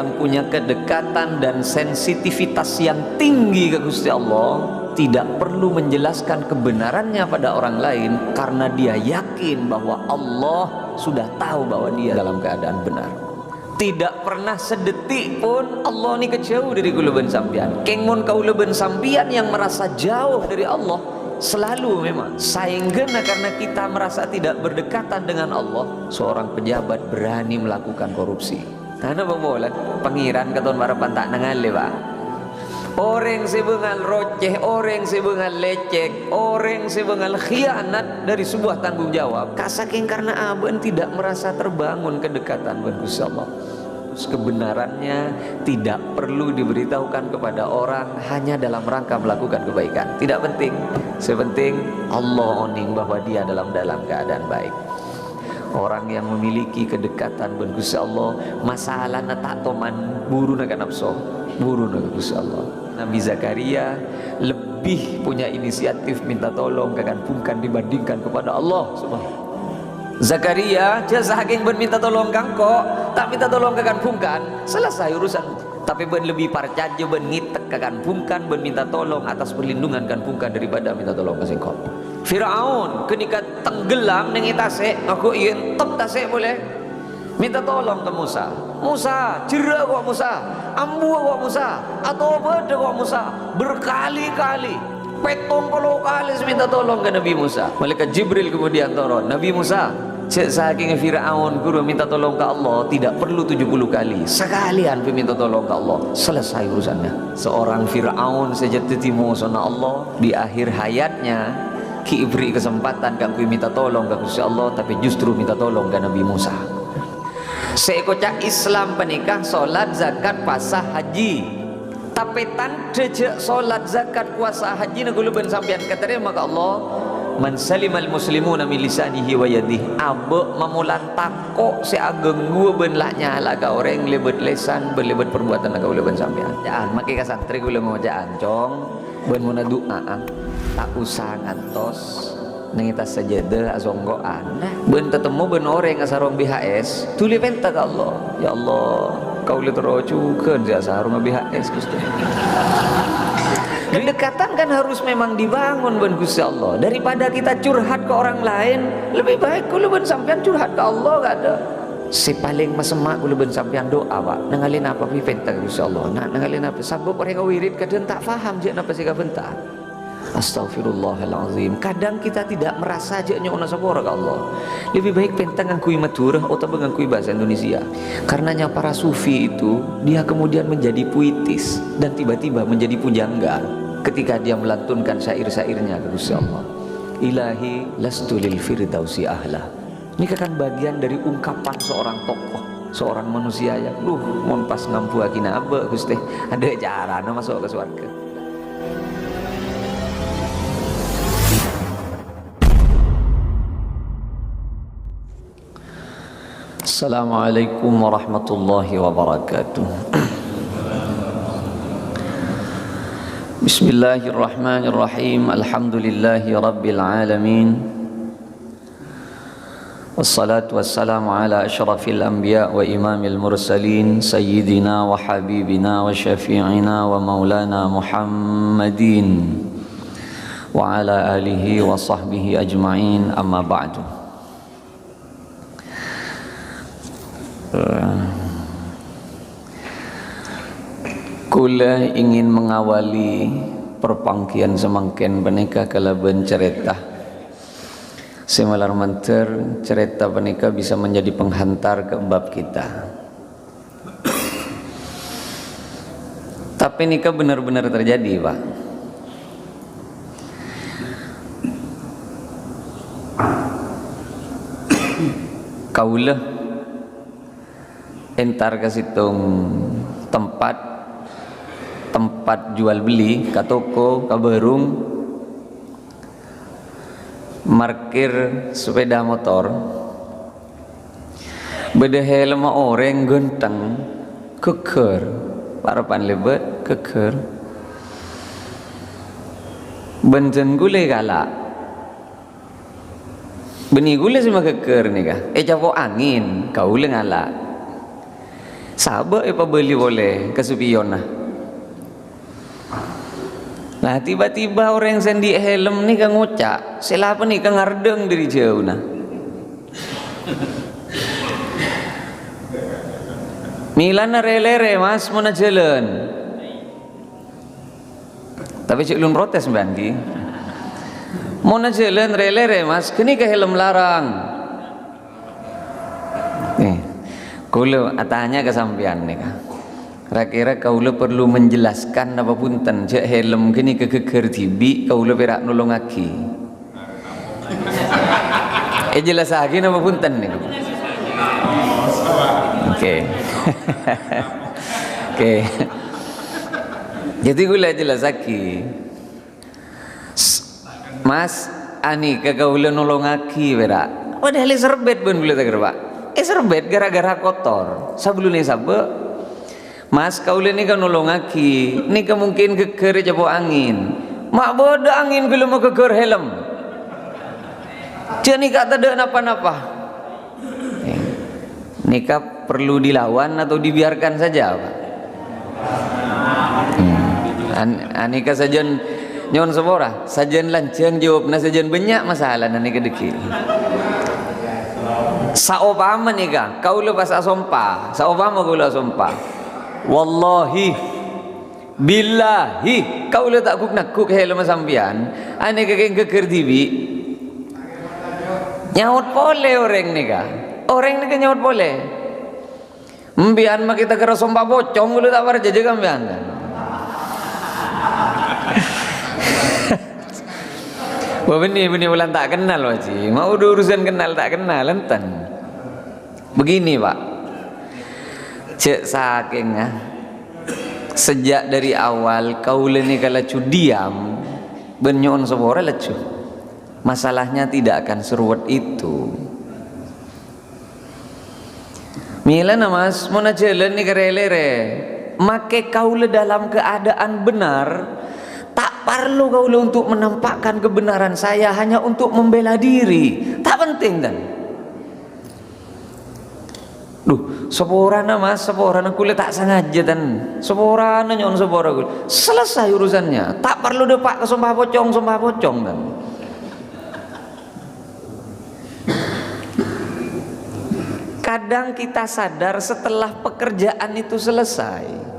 yang punya kedekatan dan sensitivitas yang tinggi ke Gusti Allah tidak perlu menjelaskan kebenarannya pada orang lain, karena dia yakin bahwa Allah sudah tahu bahwa dia dalam keadaan benar. Tidak pernah sedetik pun Allah ni kejauh dari kuluban sampian. Kengmun kauluban sampian yang merasa jauh dari Allah selalu memang sainggena, karena kita merasa tidak berdekatan dengan Allah. Seorang pejabat berani melakukan korupsi. Karena bawa pangeran katon barapan tak nangale pak. Orang sebengal roceh, orang sebengal lecek, orang sebengal khianat dari sebuah tanggung jawab. Kasaking karena aben tidak merasa terbangun kedekatan dengan Gusti Allah. Kebenarannya tidak perlu diberitahukan kepada orang hanya dalam rangka melakukan kebaikan. Tidak penting. Sepenting Allah oning bahwa dia dalam keadaan baik. Orang yang memiliki kedekatan dengan Gusti Allah, masalah tak toman buru naga nafsu, buru naga Gusti Allah. Nabi Zakaria lebih punya inisiatif minta tolong kekan dibandingkan kepada Allah Subhanahu. Zakaria jasa haking minta tolong kangko, tak minta tolong kekan selesai urusan. Tapi ben lebih parcaje ben ngitek kekan ben minta tolong atas perlindungan kan daripada minta tolong ke singkop. Firaun ketika tenggelam nang itase ngaku ieu top tase boleh minta tolong ke Musa. Musa jera kok Musa, ambu kok Musa, atau beda kok Musa, berkali-kali 70 kali minta tolong ke Nabi Musa. Malaikat Jibril kemudian turun, Nabi Musa saking Firaun guru minta tolong ke Allah tidak perlu 70 kali, sekalian minta tolong ke Allah, selesai urusannya. Seorang Firaun sejati timu sana Allah di akhir hayatnya ki beri kesempatan kang kui minta tolong ke Gusti Allah, tapi justru minta tolong ke Nabi Musa. Seekocak Islam penikah solat zakat puasa haji, tapi tanda je solat zakat puasa haji naguluban sampean katerima ke Allah. Man salimal muslimuna min lisanihi wa yadihi, abe mamulan tako se ageng gua ben laknya laga orang lebet lesan berlebet perbuatan laga uleban sampean. Jaan make ka santri kula mau jaan cong ben mun doa tak usah ngantos nang kita sajadah azonggoan. Ben ketemu ben orang asarom BHS tuli penta ka Allah. Ya Allah, kau li terocukeun ja sarum BHS Gusti. Kedekatan kan harus memang dibangun ben Gusti Allah. Daripada kita curhat ke orang lain, lebih baik kalau ben sampean curhat ke Allah gak ada. Si paling masemak kalau ben sampean doa pak. Nangalin apa pipenta Gusti Allah. Nangalin apa? Sabab mereka wirid kadang tak faham je napa sih kabenta. Astagfirullahalazim. Kadang kita tidak merasa aja nyona sabora ke Allah. Lebih baik pentang ngangkui maturah atau ngangkui bahasa Indonesia. Karenanya para sufi itu dia kemudian menjadi puitis dan tiba-tiba menjadi pujangga ketika dia melantunkan syair-syairnya ke Gusti Allah. Ilahi lastu lil firdausi ahla. Ini kan bagian dari ungkapan seorang tokoh, seorang manusia yang mon pas ngampu akina abe Gusti ada cara masuk ke surga. Assalamualaikum warahmatullahi wabarakatuh. Bismillahirrahmanirrahim. Alhamdulillahi rabbil alamin. Wassalatu wassalamu ala asyrafil anbiya wa imamil mursalin sayyidina wa habibina wa syafi'ina wa maulana Muhammadin wa ala alihi wa sahbihi ajma'in, amma ba'du. Kula ingin mengawali perpangkian semangken penika kalaban cerita semalar menter cerita penika bisa menjadi penghantar ke bab kita. Tapi nikah benar-benar terjadi pak. Kaulah entar kasitung tempat jual beli ke toko ke barung markir sepeda motor beda helm orang genteng keker parapan lebet keker benjen gule galak benih gule sama keker nih kah capo angin kau le ngalak Sabar apa beli boleh kesupion nah. Nah tiba-tiba orang yang sendi helm ni kan ngucak, selapa ni kan ngardeng dari jauh nah. Milana relere mas mana jalan. Tapi cik lun protes bangi. Mana jalan relere mas, kini ke helm larang. Kulo atanya ke sampean nih kah. Kira-kira kaulo perlu menjelaskan apa punten cek helm kini kegeger tibi kaulo perak nolong aki. Jelas lagi apa punten nih. Oke. Oke. Jadi gula jelas lagi. Mas ani ke kaulo nolong aki perak. Padahal serbet pun boleh tak Pak. Serbet gara-gara kotor. Sabulune sabe Mas kaula ni kan nolong aki, ni kan mungkin geger jabo angin. Mak bodoh angin kalau mau geger helm. Jadi kata ada napa-napa. Nikah perlu dilawan atau dibiarkan saja, Pak? Anika sajen nyon sebora, sajen lanceng jawab na sajen banyak masalah nani kedeki. Saopama nikah, kaula pas asompa, saopama kaula asompa. Wallahi billahi kaula tak kuk nakuk helm sampian ane kekeng keker tibi nyaut pole orang ni kah orang ni kan nyaut pole mbian mah kita kira sompa bocong kaula tak parah jaga kambian wah benih ulang tak kenal wajib mau urusan kenal tak kenal enten begini Pak. Cek saking sejak dari awal kaula ni kalau diam benyon sebora lecu masalahnya tidak akan seruat itu. Mila mas mana jalan ni kerelere make kaula dalam keadaan benar tak perlu kaula untuk menampakkan kebenaran saya hanya untuk membela diri tak penting kan. Seporana mas, seporana kulit tak sengaja dan seporana nyon sepora kulit selesai urusannya tak perlu depak ke sumpah pocong kan. Kadang kita sadar setelah pekerjaan itu selesai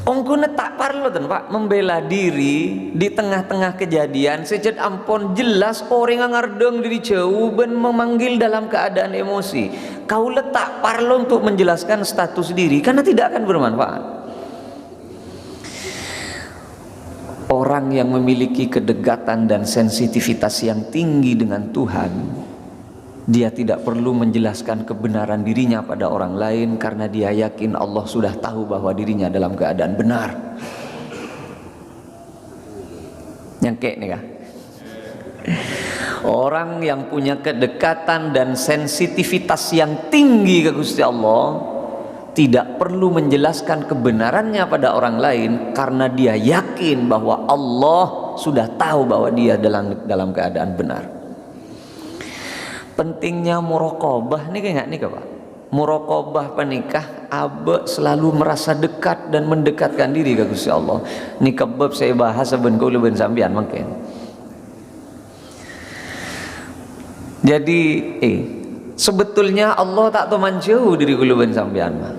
ongkune tak perlu dan Pak membela diri di tengah-tengah kejadian sejak ampun jelas orang yang ngardeng diri jauh ben memanggil dalam keadaan emosi kau letak perlu untuk menjelaskan status diri karena tidak akan bermanfaat. Orang yang memiliki kedekatan dan sensitivitas yang tinggi dengan Tuhan dia tidak perlu menjelaskan kebenaran dirinya pada orang lain karena dia yakin Allah sudah tahu bahwa dirinya dalam keadaan benar. Nyangkek nih kah? Orang yang punya kedekatan dan sensitivitas yang tinggi ke Gusti Allah tidak perlu menjelaskan kebenarannya pada orang lain karena dia yakin bahwa Allah sudah tahu bahwa dia dalam keadaan benar. Pentingnya muraqabah nih kayak nih Pak. Muraqabah penikah abe selalu merasa dekat dan mendekatkan diri ke Gusti Allah. Ini kebab saya bahas saben kula ben sampean mungkin. Jadi sebetulnya Allah tak tahu jauh diri kula ben sampean mah.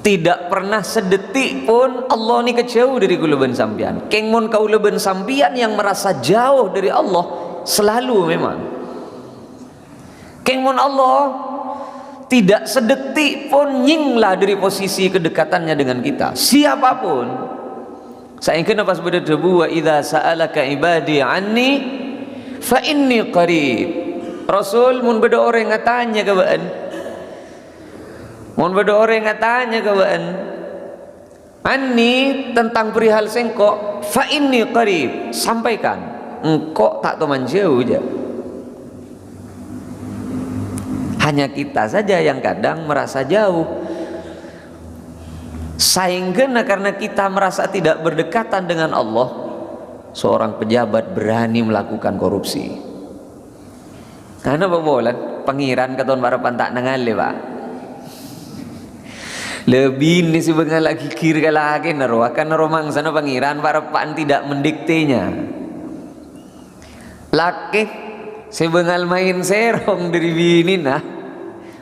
Tidak pernah sedetik pun Allah ni kejauh dari kula ben sampean. Keng mun kaula ben sampean yang merasa jauh dari Allah selalu memang. Keng mun Allah tidak sedetik pun nyinglah dari posisi kedekatannya dengan kita siapapun. Saya kena pas berdebu wa idza sa'alaka ibadi anni fa inni qarib. Rasul mun beda orang ngatanya ke baan. Mun beda orang ngatanya ke baan. Anni tentang perihal sengkok fa inni qarib. Sampaikan engkau tak teman jauh je. Hanya kita saja yang kadang merasa jauh. Saingkeuna karena kita merasa tidak berdekatan dengan Allah, seorang pejabat berani melakukan korupsi. Karena apa bolan? pangeran katon barapan tak nangale Pak. Lebih ni si bengal lagi kir lagi naro akan romang sana pangeran barapan tidak mendiktenya. Laki si bengal main serong dari bini nah.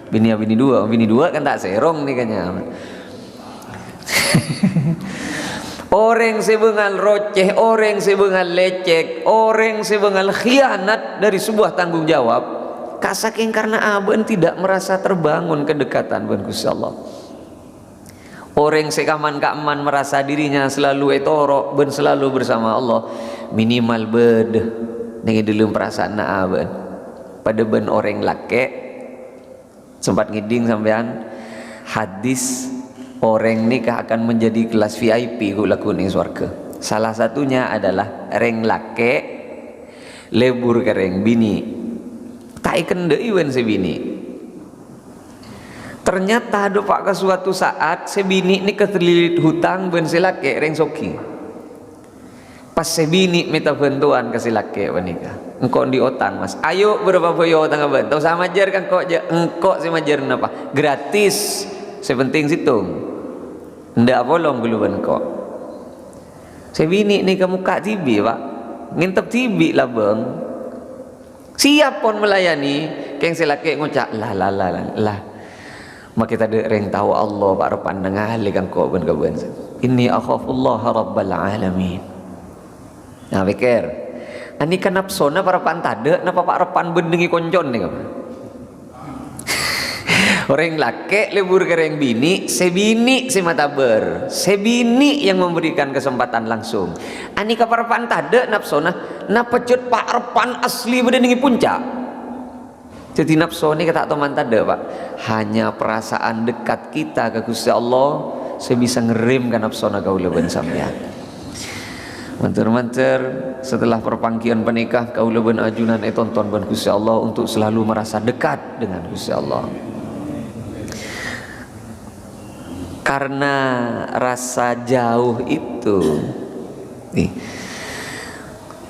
Bini dua kan tak serong nih kayaknya. Orang sebengal roceh, orang sebengal lecek, orang sebengal khianat dari sebuah tanggung jawab. Kasaking karena aben tidak merasa terbangun kedekatan dengan Gusti Allah. Orang sekaman-kaman merasa dirinya selalu etoro ben selalu bersama Allah. Minimal bed nih dalam perasaan aben. Pada ben orang laki sempat ngiding sampean hadis orang nikah akan menjadi kelas VIP laku ning swarga. Salah satunya adalah reng lake lebur ke reng bini. Tak ikan deui wen sebini. Ternyata ada pak ke suatu saat sebini ini ketelilit hutang ben silake reng soki. Pas sebini minta bantuan ke silake wanika. Engkau di otang mas. Ayo berapa boyo otang abang. Tahu sama ajar kan kok engkau si majar apa? Gratis. Sepenting situng. Ndak bolong guluban kok. Sebini ni kamu kak tibi pak, ngintep tibi lah bang. Siap pun melayani, keng selaki ngucap lah. Mak kita dereng tahu Allah pak repan dengar kang kok ben kaben. Inni akhafullah rabbal alamin. Nah pikir, ani kan nafsona para pantade, napa pak repan bendengi konjon nih kamu. Orang laki lebur ke orang bini, sebini si mataber, sebini yang memberikan kesempatan langsung. Ani kaparapan tade nafsona, napecut pak repan asli berdengi puncak. Jadi nafsoni kata teman tade pak, hanya perasaan dekat kita ke Gusti Allah, sebisa ngerim kan nafsona kau leben sampean. Manter-manter setelah perpangkian penikah kau leben ajunan tonton ban Gusti Allah untuk selalu merasa dekat dengan Gusti Allah. Karena rasa jauh itu nih,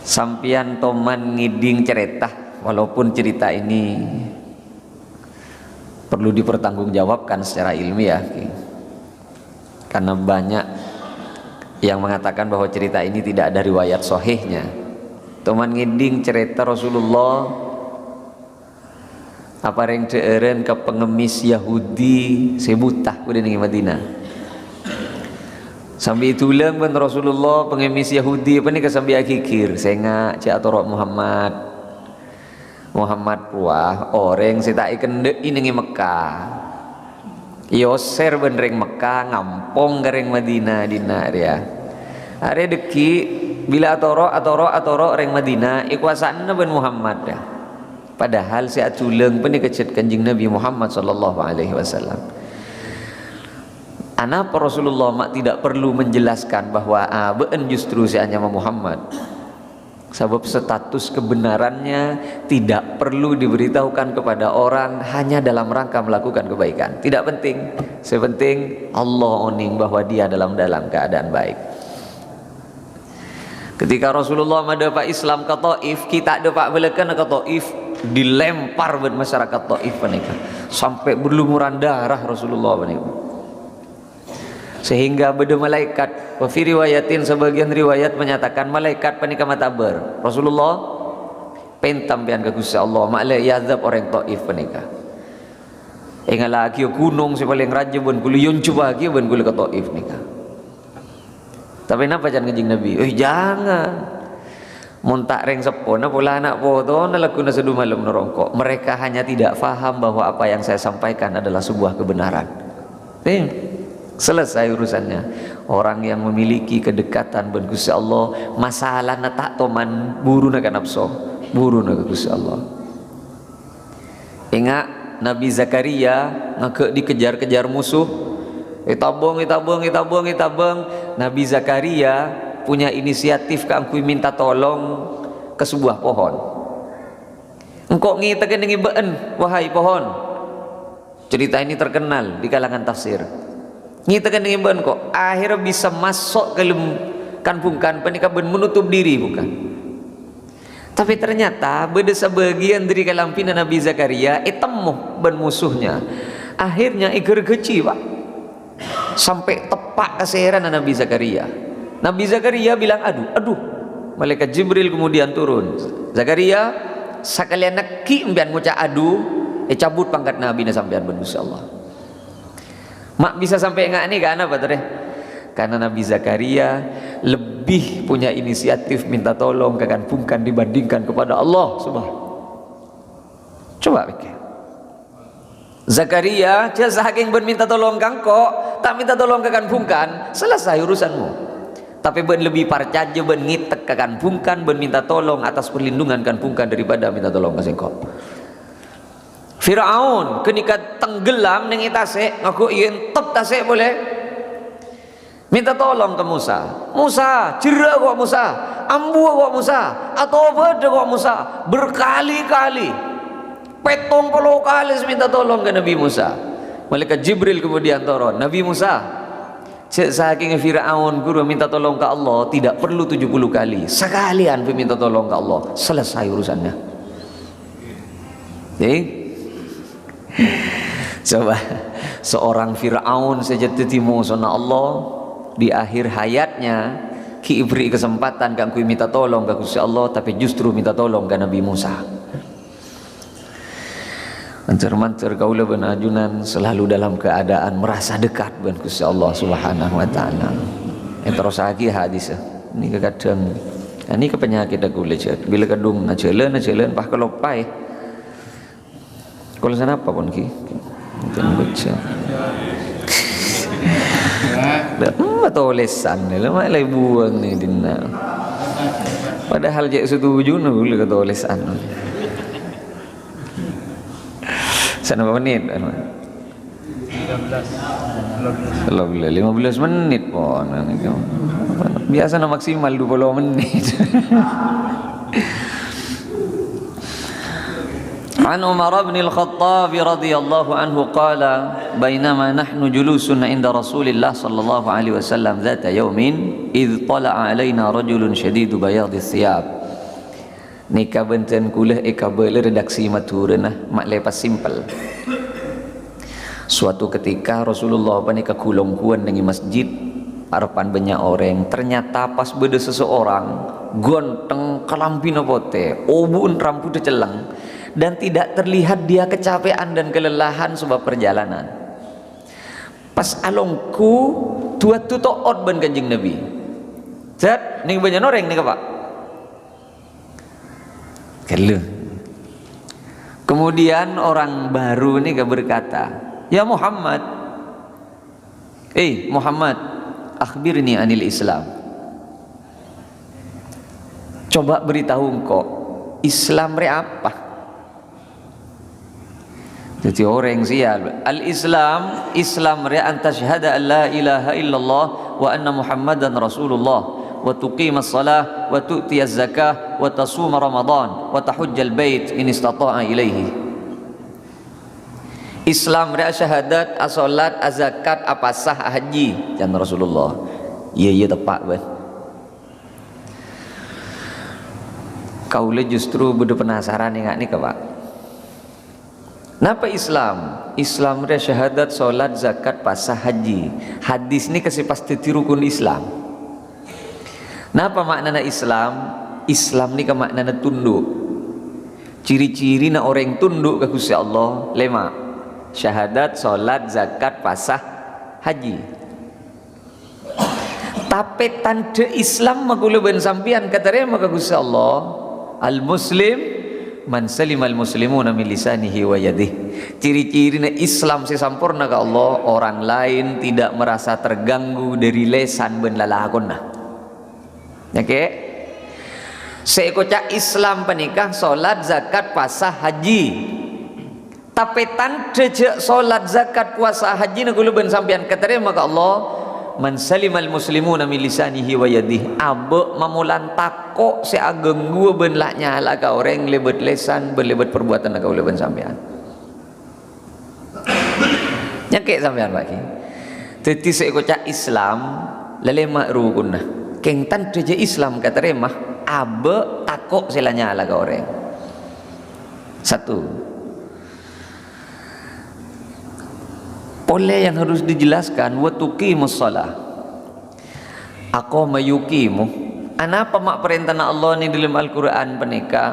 sampian toman ngiding cerita, walaupun cerita ini perlu dipertanggungjawabkan secara ilmiah karena banyak yang mengatakan bahwa cerita ini tidak ada riwayat sahihnya. Toman ngiding cerita Rasulullah apa yang ceeren ke pengemis Yahudi sebutah udah ning Madinah. Sambil itulang ben Rasulullah pengemis Yahudi apa ni kesambi akikir senga cak atorok Muhammad puah orang sita ikan de ini Mekah. Yoser ben reng Mekah ngampong gareng Madinah dina dia. Are deki bila atorok reng Madinah ikuasana ben Muhammad ya. Padahal si aculeng pun dikecet kanjeng Nabi Muhammad sallallahu alaihi wasallam. Anapa Rasulullah mak tidak perlu menjelaskan bahwa been justru si hanya Muhammad. Sebab status kebenarannya tidak perlu diberitahukan kepada orang hanya dalam rangka melakukan kebaikan. Tidak penting. Sepenting Allah oning bahwa dia dalam keadaan baik. Ketika Rasulullah mendapat Islam ke Taif, kita dapat belakan ke Taif, dilempar buat masyarakat Taif menika sampai berlumuran darah Rasulullah menika. Sehingga beda malaikat, wa fi riwayatin sebagian riwayat menyatakan malaikat menika mataber. Rasulullah pentam pian ke Gusti Allah, makle yazab orang Taif menika. Engala kieu gunung si paling raja bun kuli yun coba kieu bun kuli ke Taif nika. Tapi napa jangan ngejing Nabi? Jangan. Muntak reng sepona pula anak foto nalakuna sedu malam nerongkok. Mereka hanya tidak faham bahwa apa yang saya sampaikan adalah sebuah kebenaran. Selesai urusannya. Orang yang memiliki kedekatan dengan Gusti Allah, masalah tak toman buru nak nafsu, buru nak Gusti Allah. Ingat Nabi Zakaria ngake dikejar-kejar musuh. Itabung. Nabi Zakaria punya inisiatif keangkui minta tolong ke sebuah pohon. Engkau ngitakan dengan been, wahai pohon. Cerita ini terkenal di kalangan tafsir. Ngitakan dengan been kok, akhirnya bisa masuk ke kan bukan penikah ben menutup diri bukan. Tapi ternyata beda sebagian dari kalampina Nabi Zakaria temuh ben musuhnya. Akhirnya gergeci Pak. Sampai tepak keseheran Nabi Zakaria. Nabi Zakaria bilang aduh. Malaikat Jibril kemudian turun. Zakaria sakalian neki mbian ngucap cabut pangkat Nabi na sampean ben Allah. Mak bisa sampai enggak nih kan apa teh? Karena Nabi Zakaria lebih punya inisiatif minta tolong kekanpungkan dibandingkan kepada Allah Subhanahu. Coba pikir. Zakaria jasa saking ben minta tolong kangko, tak minta tolong kekanpungkan, selesai urusanmu. Tapi ben lebih parcaje ben ngitek kekanpungkan, ben minta tolong atas perlindungan kanpungkan daripada minta tolong ke sengkok. Firaun ketika tenggelam ning itase ngaku yen tep tase boleh minta tolong ke Musa. Musa, jera kok Musa, ambu kok Musa, atau beda kok Musa, berkali-kali, 70 kali minta tolong ke Nabi Musa. Malaikat Jibril kemudian turun, Nabi Musa, saking Firaun guru minta tolong ke Allah tidak perlu 70 kali, sekalian minta tolong ke Allah, selesai urusannya. Jadi, coba seorang Firaun saja tetimu sana Allah di akhir hayatnya ki beri kesempatan kang kui minta tolong ke Gusti Allah, tapi justru minta tolong ke Nabi Musa. Mancer-mancer kaula ben ajunan selalu dalam keadaan merasa dekat dengan Gusti Allah Subhanahu wa taala. Terus lagi hadis ini kadang ini ke penyakit aku lecet bila kadung najelen pas kalau pai kalau sana apa pun ki kita baca betul lesan ni lama lagi buang ni dina. Padahal cek setuju nak boleh kata lesan. Sana berapa menit? 15 menit pun. Biasa nak maksimal 20 menit. عن عمر بن الخطاب رضي الله عنه قال بينما نحن جلوس عند رسول الله صلى الله عليه وسلم ذات يوم إذ طلع علينا رجل شديد بياض الثياب. Nika benten kulah bela redaksi maturna mak lepas simpel. Suatu ketika Rasulullah panika kulongkuan dengan masjid harapan banyak orang, ternyata pas beda seseorang gonteng kalampina pote obun rambutnya celang dan tidak terlihat dia kecapean dan kelelahan sebab perjalanan. Pas alongku tuat tu toot ben Kanjeng Nabi. Zat ning banyak orang nih Pak. Kalau kemudian orang baru ini berkata, ya Muhammad, Muhammad, akhbirni anil Islam. Coba beritahu engkau Islam re apa? Jadi orang sial Islam re anta syahada an la ilaha illallah wa anna Muhammadan Rasulullah wa tuqimas salah wa tu'tiyaz zakah wa tasuma Ramadan wa tahujjal bait in istata'a ilaihi. Islam re syahadat as-salat az-zakat apa sah haji dan Rasulullah. Iya tepat ben. Kaula justru beda penasaran enggak nih Pak. Napa Islam? Islam re syahadat, salat, zakat, pasah, haji. Hadis ni kasih pasti rukun Islam. Napa maknana Islam? Islam ni ke maknana tunduk. Ciri-ciri na orang tunduk ke Gusti Allah lema. Syahadat, salat, zakat, pasah, haji. Tapi tanda Islam makulu ben sampian katarema ke Gusti Allah. Al-Muslim man salimal muslimuna min lisanihi wa yadihi. Ciri-ciri Islam sesampurna ke Allah, orang lain tidak merasa terganggu dari lesan ben lalakonna. Oke. Seekocak Islam penikah salat zakat puasa haji. Tapi tanda salat zakat puasa haji na kulo ben sampean katerima ke Allah, man salimal muslimuna min lisanihi wa yadihi. Abe mamulan takok se ageng gua ben lah nyala ka orang lebet lesan ben lebet perbuatan ka ulah ben sampean. Nyake sampean bagi. Teti se kocak Islam lele makrukunna. Keng tan je Islam katerema abe takok silanya ala ke orang. Satu, pola yang harus dijelaskan, wa tuqimus shalah. Aku mayukimu. Anapa mak perintah Allah ni dalam Al-Quran penika?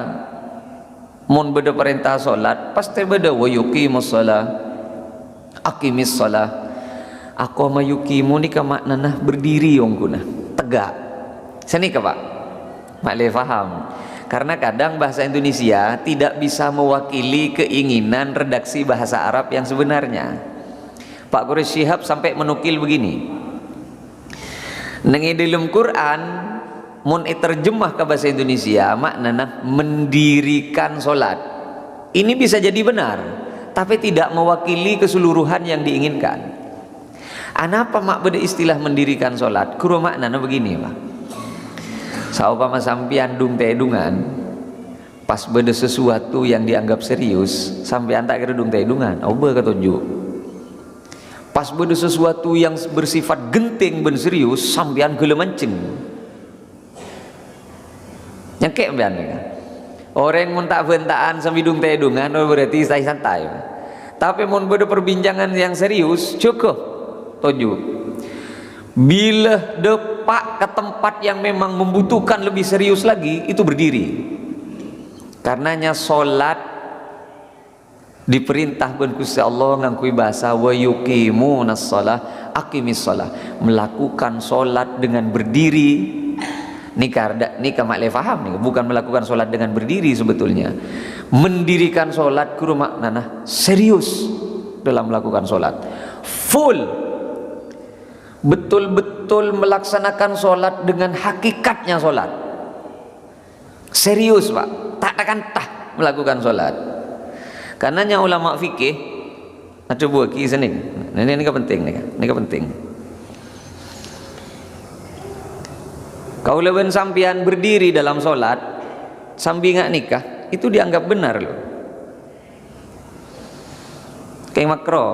Mun beda perintah solat, pasti beda wa yuqimus shalah, aqimis shalah. Aku mayukimu ni ka maknana berdiri ongkuna, tegak. Sini ke Pak, mak le faham. Karena kadang bahasa Indonesia tidak bisa mewakili keinginan redaksi bahasa Arab yang sebenarnya. Pak Quraish Shihab sampai menukil begini, nengi dalam Quran mun terjemah ke bahasa Indonesia maknanya mendirikan solat. Ini bisa jadi benar, tapi tidak mewakili keseluruhan yang diinginkan. Anapa mak beda istilah mendirikan solat? Kuro maknanya begini Pak. Saupama sampian dung tedungan, pas beda sesuatu yang dianggap serius, sampian tak kira dung tedungan, oba ketunjuk. Pas beda sesuatu yang bersifat genting ben serius, sampian gele mancing. Yang kayak biasa. Orang mun tak bentaan sambil dung tedungan, berarti santai. Tapi mun beda perbincangan yang serius, cukup. Tunjuk. Bila depak ke tempat yang memang membutuhkan lebih serius lagi, itu berdiri. Karenanya solat diperintah ben Gusti Allah ngangkui bahasa wa yuqimunas shalah, aqimis shalah, melakukan solat dengan berdiri. Nikah mak le faham nih, bukan melakukan solat dengan berdiri sebetulnya. Mendirikan solat kuru maknana serius dalam melakukan solat. Full. Betul-betul melaksanakan solat dengan hakikatnya solat. Serius Pak, tak akan melakukan solat. Karenanya ulama fikih ada buat kisah nih. Ini penting nih, ini penting. Kau leben sampian berdiri dalam solat, sambil nggak nikah, itu dianggap benar loh. Kayak makro,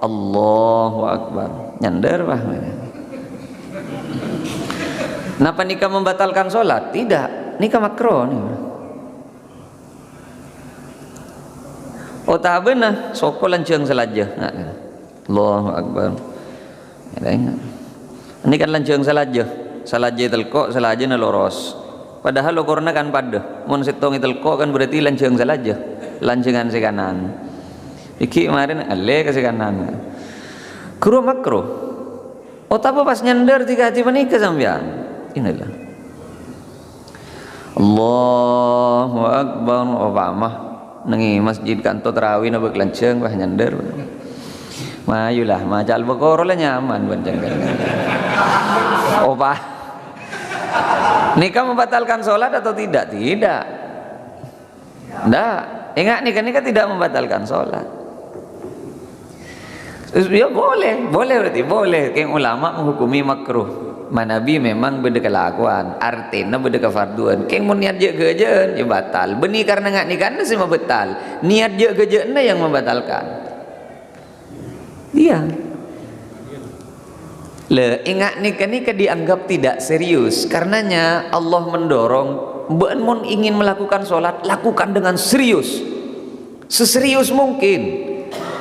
Allahu Akbar, nyandar bah. Kenapa nikah membatalkan solat? Tidak, nikah makro nih. Oh tak benar, soko lanceng selajah. Allahu Akbar. Ini kan lanceng selajah. Salajah telkok, salajah loros. Padahal lokorna kan pada. Mun setong telkok kan berarti lanceng salajah. Lancengan si kanan. Iki kemarin ale ke si kanan. Kuro makro. Oh tapi pas nyender tiga hati menikah sampean. Inilah. Allahu Akbar. Oh pamah. Nengi masjid kantor terawih nabek lanceng bah nyender. Mayulah macal bokoro lah nyaman bancang. Oh pak. Nikah membatalkan sholat atau tidak? Tidak. Tidak. Ingat nikah tidak membatalkan sholat. Ya boleh berarti boleh. Kayak ulama menghukumi makruh. Manabi memang beda kelakuan. Artinya beda kefarduan. Kayak mau niat je kerjaan ya batal. Benih karena nggak nikah sih membatal. Niat je kerjaan yang membatalkan. Iya. Ingat nikah dianggap tidak serius. Karenanya Allah mendorong mbak mun ingin melakukan sholat, lakukan dengan serius, seserius mungkin,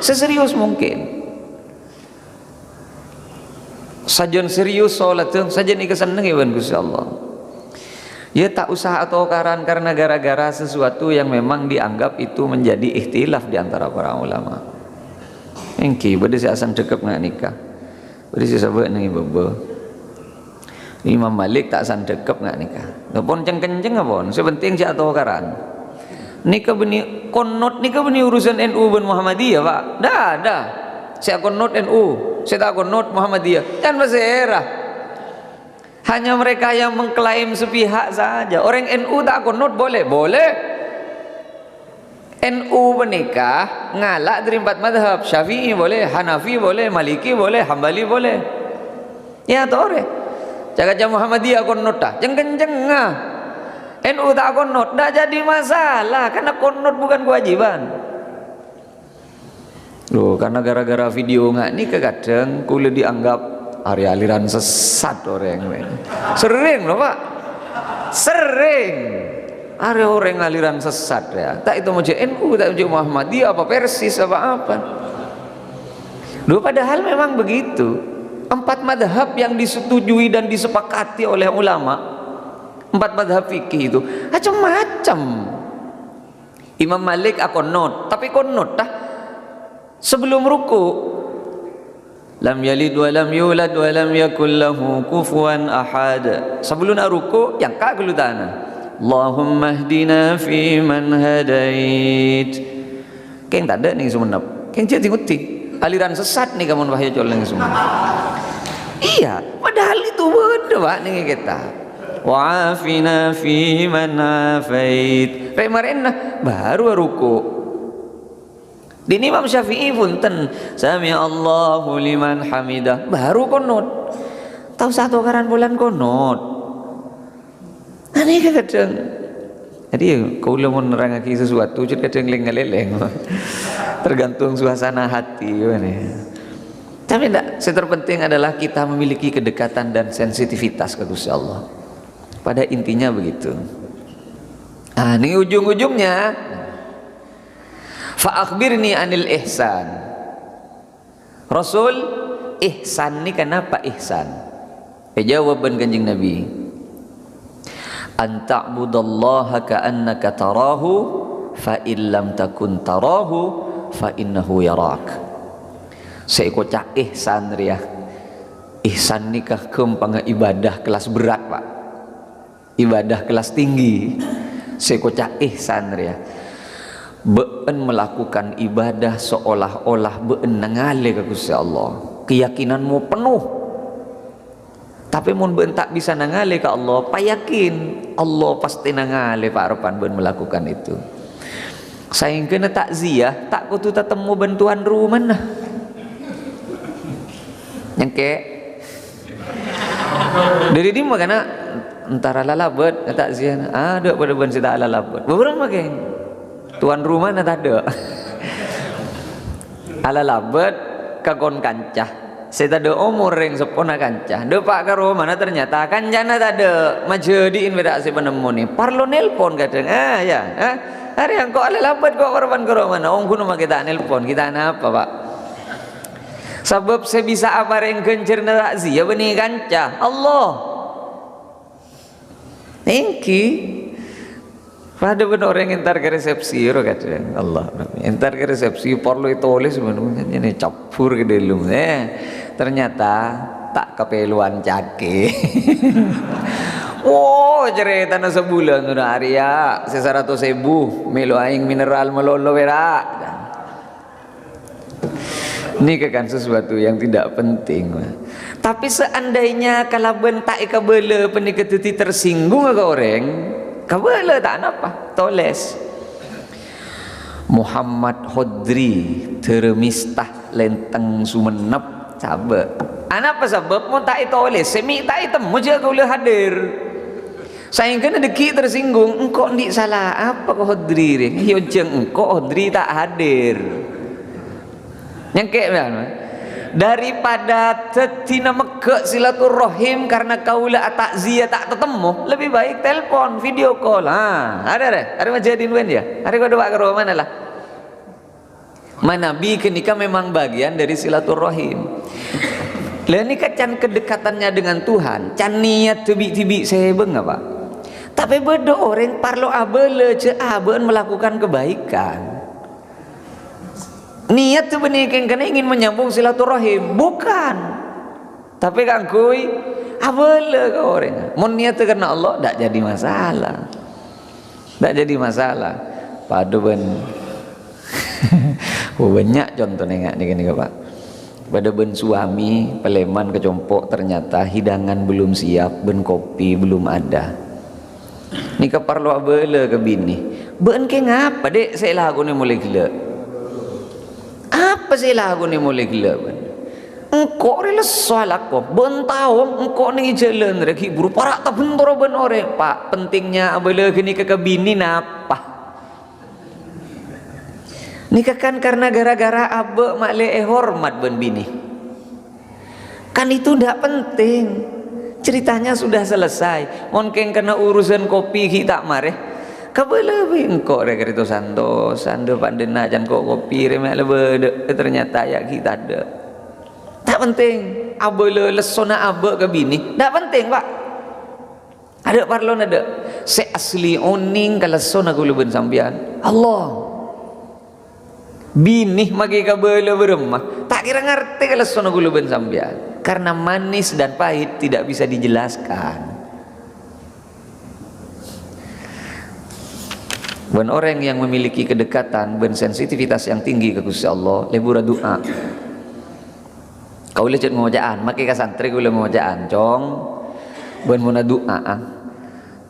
seserius mungkin. Sajen serius sholat tuh, sajen nikah seneng ya Gusti Allah. Ya tak usah atau karena gara-gara sesuatu yang memang dianggap itu menjadi ikhtilaf di antara para ulama. Engki bade si asan dekep nggak nikah. Berisi sahabat nengi bebe. Imam Malik tak san dekep nggak nikah. Ngapun kenceng ngapun. Sepenting si atau karan. Nikah beni konot nikah beni urusan NU ben Muhammadiyah pak. Dah. Saya konot NU, saya tak konot Muhammadiyah. Kan berserah. Hanya mereka yang mengklaim sepihak saja. Orang NU tak konot boleh. NU menikah ngalak dari 4 madhab. Syafi'i boleh, Hanafi boleh, Maliki boleh, Hambali boleh. Ya tore. Jaga Muhammadiyah konot dah. Jeng-jeng NU tak konot, dah jadi masalah karena konot bukan kewajiban. Loh, karena gara-gara video nggak nih kadang kuliah dianggap aliran sesat orang. Sering loh Pak. Sering ada orang aliran sesat ya, tak itu mau NU, tak mau Muhammadiyah, apa Persis, apa Duh, padahal memang begitu. 4 madhab yang disetujui dan disepakati oleh ulama, 4 madhab fikih itu macam-macam. Imam Malik konot, tapi konot dah sebelum ruku, lam yalid wa lam yulad wa lam yakul lahu kufuwan ahad. Sebelum nak ruku yang kak gelutana, Allahumma hdina fi man hadait. Keng tak ada nih semenap, keng cek tinguti aliran sesat nih kamu bahaya coleng semua. Iya, padahal itu bener pak nih kita. Wa'afina fi man afait. Remarena baru ruku. Di Imam Syafi'i punten sami Allahu liman hamidah baru konot. Tahu satu karan bulan konot. Aneh kadang. Jadi kalau mau nerangake sesuatu jadi kadang leng-leleng. Tergantung suasana hati mana. Tapi tidak, yang terpenting adalah kita memiliki kedekatan dan sensitivitas ke Gusti Allah. Pada intinya begitu. Ah, ini ujung-ujungnya. Fa akhbirni anil ihsan. Rasul, ihsan ini kenapa ihsan? Jawaban Kanjeng Nabi. An ta'budallaha ka'annaka tarahu fa illam takun tarahu fa innahu yarak. Seikocak ihsan ria. Ihsan nikah kempang ibadah kelas berat pak, ibadah kelas tinggi. Seikocak ihsan ria. Be'en melakukan ibadah seolah-olah be'en nangale ke Gusti Allah, keyakinanmu penuh. Tapi mun be'en tak bisa nangale ke Allah, payakin Allah pasti nangale pak repan be'en melakukan itu. Saya kena takziah, tak kutu tetemu bantuan rumah nah. Yang kayak dari dia makanya antara lalabet takziah ada pada ban sita lalabet beberapa geng tuan rumah nak ada alalabet kakon kancah saya ada umur yang sepona kancah depak ke rumah ternyata kancana tak ada majadiin beda si penemu nih parlo nelpon kadang hari yang kok alalabet kok korban ke rumah nah kuno mah kita nelpon kita apa pak. Sebab saya bisa apa yang gencer takziah benih kancah Allah. Thank you. Pada benar orang entar ke resepsi ro kadang Allah. Entar ke resepsi perlu tulis sebenarnya ini capur ke dalam. Ternyata tak kepeluan cake. Oh, cerita na sebulan sudah Arya 100.000 melu aing mineral melolo berak. Ini kan sesuatu yang tidak penting. Tapi seandainya kalau bentak kabela peniketuti tersinggung ke orang, kabela tak apa, toles. Muhammad Hodri termistah lenteng Sumenep cabe. Apa sebab mau tak toles? Semi tak temu je kau le hadir. Saya kena deki tersinggung, engkau ndik salah apa kau Hodri ni? Yo jeng engkau Hodri tak hadir. Yang kayak mana? Daripada tina mekek silaturahim karena kaula takziah tak ketemu, lebih baik telepon, video call. Ada majadin wen ya. Ada kau doa ke rumah mana lah. Manabi kenika memang bagian dari silaturahim. Lah ni can kedekatannya dengan Tuhan, can niat tibi-tibi saya beng apa. Tapi beda orang parlo abele ce aben melakukan kebaikan. Niat tu benih kena ingin menyambung silaturahim, bukan. Tapi kan kui abele ke orang. Mun niat tu karena Allah, tak jadi masalah. Tak jadi masalah. Padu ben. Banyak contoh nengak ni Pak. Pada ben suami peleman kecompok ternyata hidangan belum siap, ben kopi belum ada. Ni ke parlo abele ke bini. Ben ke ngapa dek saya lagu ni mulai gila. Apa sih lagu ni mulai gila ben? Engkau rela soalak kok bentau engkau ni jalan reki buru parak tak bentor ben ore pak pentingnya abele gini ke bini napa? Nikah kan karena gara-gara abe makle hormat ben bini. Kan itu ndak penting. ceritanya sudah selesai. Mungkin kena urusan kopi kita mareh. Kabel bingkok rek itu santo pandena jan kok kopi remek lebe ternyata ya kita ada. Tak penting. Abele lesona abe ke bini. Tak penting, Pak. Ada parlon ada. Se asli oning kalau lesona guluben sampean. Allah. Bini magi kabel beremah tak kira ngerti kalau sono guluben sampean karena manis dan pahit tidak bisa dijelaskan. Ben orang yang memiliki kedekatan ben sensitivitas yang tinggi ke Gusti Allah lebura doa. Kau lecet ngojaan maki ka santri kula ngojaan cong ben mun doa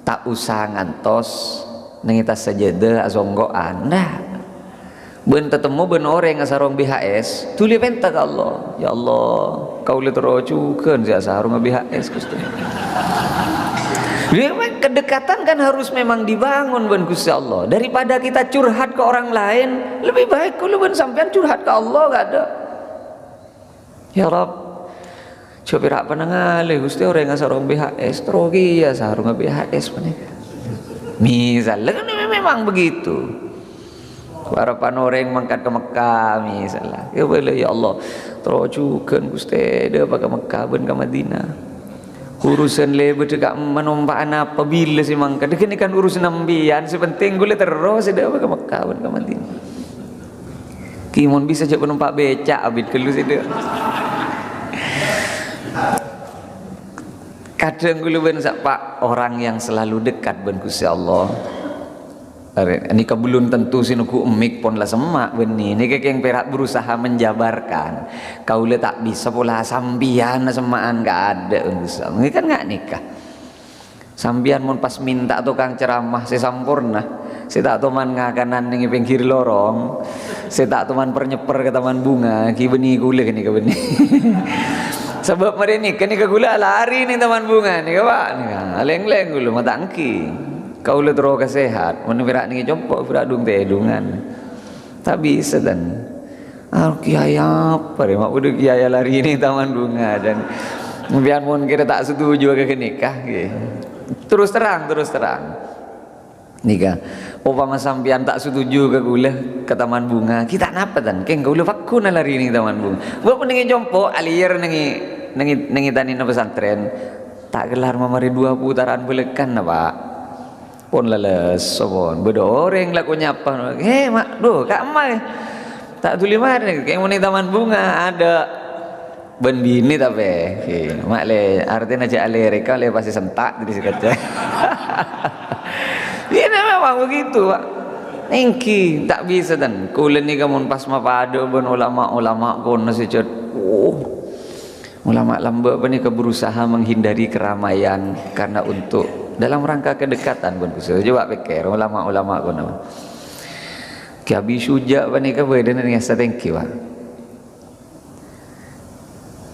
tak usah ngantos nengitas sajadah azonggoan nah ben ketemu ben orang asarong BHS tuli penta ke Allah ya Allah kau lihat rojukan si asarong BHS Gusti. Kedekatan kan harus memang dibangun ben Gusti Allah daripada kita curhat ke orang lain lebih baik kalau ben sampean curhat ke Allah gak ada ya Rab coba rak panangale Gusti orang asarong BHS trogi ya asarong BHS panika misalnya kan memang begitu. Harapan orang mangkat ke Mekah misalnya. Ya boleh ya Allah. Terojukan Gusti dia ke Mekah ben ke Madinah. Urusan lebe dekat menompaan apa bila si mangkat. Ini kan urusan ambian sepenting gue terus dia ke Mekah ben ke Madinah. Kimon bisa coba numpak becak abid kelu sih dia. Kadang gue ben pak orang yang selalu dekat ben Gusti Allah. Ini kebelum tentu sinuku emik pun lah semak beni. Ini yang perak berusaha menjabarkan. Kau le tak bisa pula sambian semaan gak ada. Ini kan gak nikah. Sambian mun pas minta tukang ceramah si sampurna. Si tak teman ngakanan yang pinggir lorong. Si tak teman pernyeper ke taman bunga. Ki beni gula ni ke beni. Sebab mari ni ke gula lari ni taman bunga ni ke pak. Leng-leng gula mata angki. Kau le terus kesehat, mun berak ni jompo berak dung tedungan. Tak bisa dan. Kiai apa mak udah kiai lari ni taman bunga dan biar mun kita tak setuju ke nikah Terus terang. Nikah. Upama sampean tak setuju ke gula ke taman bunga, kita napa dan? Keng gula fakun lari ni taman bunga. Buat nengi jompo alir nengi tani na pesantren. Tak gelar mamari 2 putaran belekan na Pak. Pun leles sobon bedoreng lakunya apa mak kak mai tak tuli mari kayak mau taman bunga ada ben bini tapi mak le artinya aja alerika le pasti sentak di sikaca. Ini memang begitu Pak nengki tak bisa dan kulen ni kamu pas mapado ben ulama kon nasi cet ulama lamba apa ni berusaha menghindari keramaian karena untuk dalam rangka kedekatan pun coba pikir ulama kono ki abi suja bani ka beden dengan satengki wa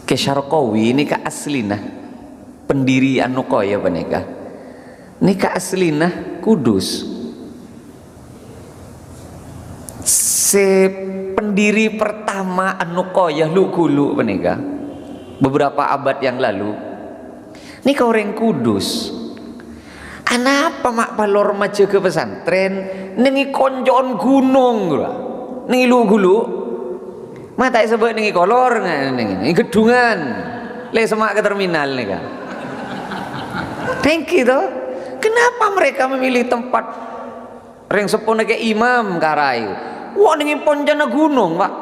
ke Syarqawi ini ka aslina pendiri An-Nuqaya bani ka ini ka aslina Kudus se pendiri pertama An-Nuqaya lu bani ka beberapa abad yang lalu ini ka orang Kudus. Anapa mak palor mace ke pesantren nengi konjon gunung nengi lu gulu mata sebab nengi kolor nengi gedungan le semak ke terminal nih kan thank you toh kenapa mereka memilih tempat ring sepone ke imam karayu wah nengi ponjana gunung Pak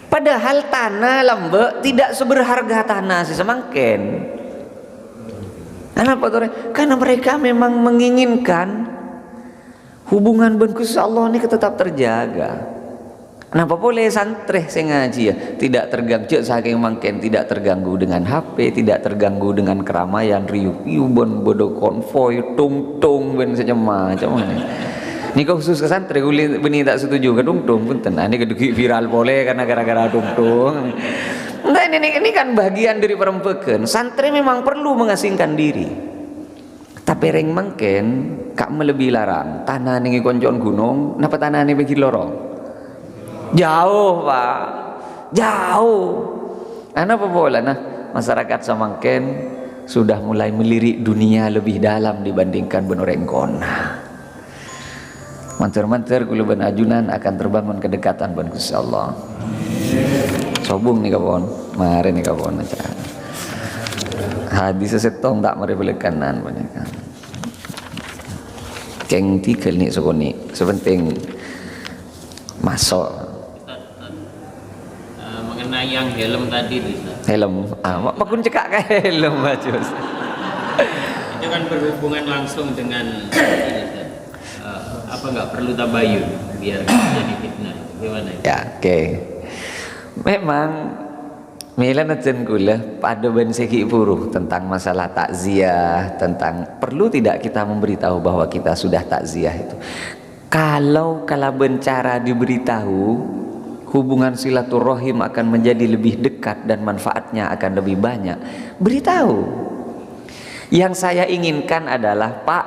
padahal tanah lambe tidak seberharga tanah sesemangken. Kenapa tuh? Karena mereka memang menginginkan hubungan ben Gusti Allah ini tetap terjaga. Kenapa boleh santri saya ngaji ya tidak terganggu saking mangken tidak terganggu dengan HP, tidak terganggu dengan keramaian riuh bon bodo konvoy tung ben saja macam ini. Ini khusus ke santri beni tak setuju ke tung punten. Ini kedugi viral boleh karena gara-gara tung. Nah ini kan bagian dari perempuan. Santri memang perlu mengasingkan diri. Tapi ring mangken kak melebihi larang. Tanah nengi konjon gunung, napa tanah nengi bagi lorong? Jauh Pak, jauh. Apa bola nah? masyarakat samangken sudah mulai melirik dunia lebih dalam dibandingkan benorengkona. Manter-manter kula ben ajunan akan terbangun kedekatan ben Gusti Allah. Sobung nih kawan, mari nih kawan aja. Hadis setong tak mari belekanan banyak. Keng tikel nih sokoni, sepenting masuk. Mengenai yang helm tadi, Helm, makun cekak ke helm baju. Itu kan berhubungan langsung dengan apa nggak perlu tabayun biar jadi fitnah, gimana? Ya, oke. Memang Milan ajen kula pada ben segi buruh tentang masalah takziah, tentang perlu tidak kita memberitahu bahwa kita sudah takziah itu. Kalau bencara diberitahu, hubungan silaturahim akan menjadi lebih dekat dan manfaatnya akan lebih banyak. Beritahu. Yang saya inginkan adalah, Pak,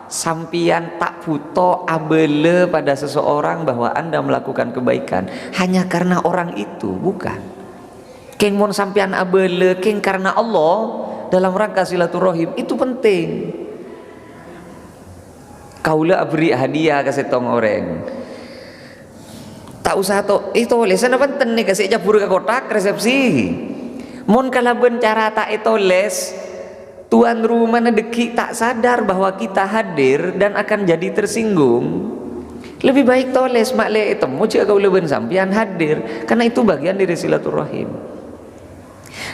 sampian tak puto abele pada seseorang bahwa Anda melakukan kebaikan hanya karena orang itu, bukan. Keng mon sampian abele keng karena Allah dalam rangka silaturahim, itu penting. Kaulah beri hadiah ke setong orang, tak usah itu lesan apa penting nih kasih jabur ke kotak resepsi. Mon kalau bencara tak itu les, tuan rumah nedeki tak sadar bahwa kita hadir dan akan jadi tersinggung. Lebih baik toles makle temu jika kau leben sampian hadir, karena itu bagian dari silaturahim.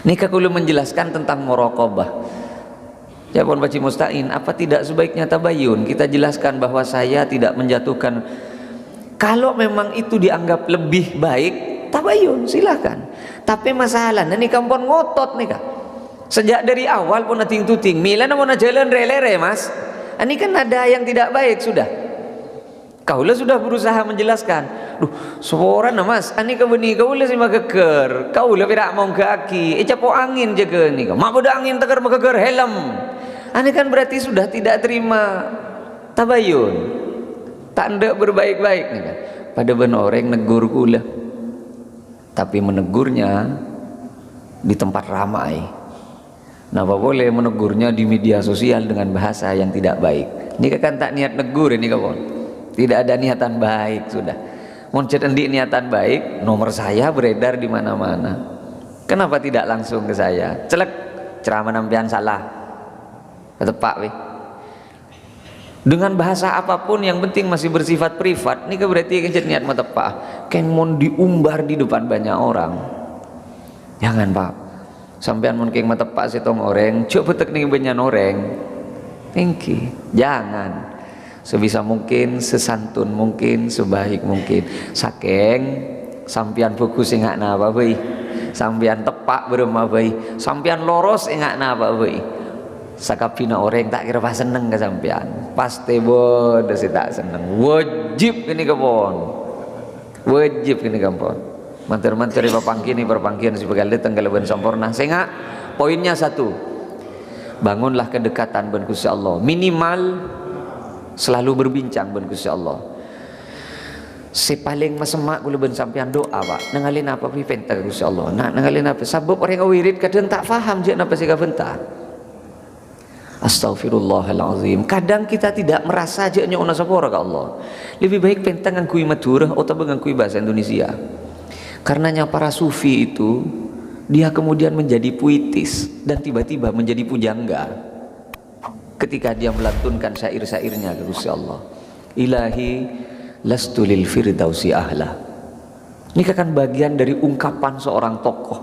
Nikah kula menjelaskan tentang muraqabah. Jawabon Baci Mustain, apa tidak sebaiknya tabayun? Kita jelaskan bahwa saya tidak menjatuhkan. Kalau memang itu dianggap lebih baik, tabayun silahkan. Tapi masalahnya nih kampon ngotot nih kak. Sejak dari awal pun nating tuting, milan mau jalan relere mas. Ini kan ada yang tidak baik sudah. Kaulah sudah berusaha menjelaskan. Duh, seorang mas, ani kebeni kaulah sih mageker. Kaulah pirak mau kaki, capo angin jaga ni. Mak bodoh angin tegar mageker helm. Ani kan berarti sudah tidak terima tabayun. Tak ndak berbaik-baik nih kan. Pada ben orang negur kula. Tapi menegurnya di tempat ramai. Nah, apa boleh menegurnya di media sosial dengan bahasa yang tidak baik. Ini kan tak niat negur ini kawan. Tidak ada niatan baik sudah. Muncul endi niatan baik, nomor saya beredar di mana-mana. Kenapa tidak langsung ke saya? Celek, ceramah nampian salah. Tepak weh. Dengan bahasa apapun yang penting masih bersifat privat. Ini berarti kan niat matepak. Kan mon diumbar di depan banyak orang. Jangan Pak. Sampean mun keng matepak setong orang, coba tek ning banyak orang. Tinggi. Jangan. Sebisa mungkin, sesantun mungkin, sebaik mungkin. Saking sampian fokus ingat napa bae. Sampian tepak berema bae. Sampian loros ingat napa bae. Sakapina orang tak kira pas seneng ke sampian. Pasti bodoh si tak seneng. Wajib ini kepon. Wajib ini kepon. Manter-manter perpangkin si begal datang kalau ben sempurna. Sehingga poinnya satu. Bangunlah kedekatan ben Gusti Allah. Minimal selalu berbincang ben Gusti Allah. Si paling masemak kula ben sampean doa Pak. Nangalin apa pi penta Gusti Allah. Nah, nangalin apa? Sebab orang wirid kadang tak faham je napa sih kaventa. Astaghfirullahalazim. Kadang kita tidak merasa je nya ona sapora ka Allah. Lebih baik penta ngangkui maturah atau ngangkui bahasa Indonesia. Karenanya para sufi itu dia kemudian menjadi puitis dan tiba-tiba menjadi pujangga. Ketika dia melantunkan syair-syairnya ke Gusti Allah, ilahi lastu lil firdausi ahla. Ini kan bagian dari ungkapan seorang tokoh,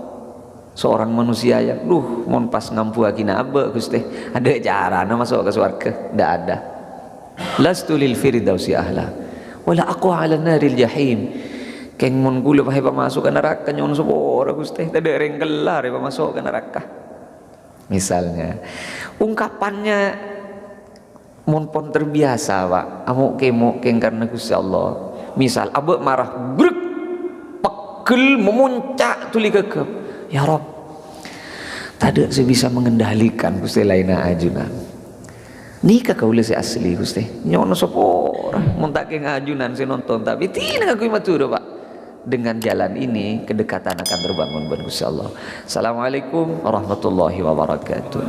seorang manusia yang mon pas ngampu akina abe Gusti, ada cara masuk ke surga? Tidak ada. Lastu lil firdausi ahla wala aqwa ala naril jahim. Keng mon kula pahe masuk ke neraka nyon sepora Gusti, tidak reng kelar masuk ke neraka. Misalnya ungkapannya monpon terbiasa Pak, amuk keng karena Gusti Allah. Misal abek marah brek pegel memuncak tuli kekep, ya Rob tak saya bisa mengendalikan Gusti laina ajunan. Nikah kau si asli Gusti nyono sopora mun tak keng ajunan si nonton tapi tina aku matur Pak. dengan jalan ini kedekatan akan terbangun, insya Allah. Assalamualaikum warahmatullahi wabarakatuh.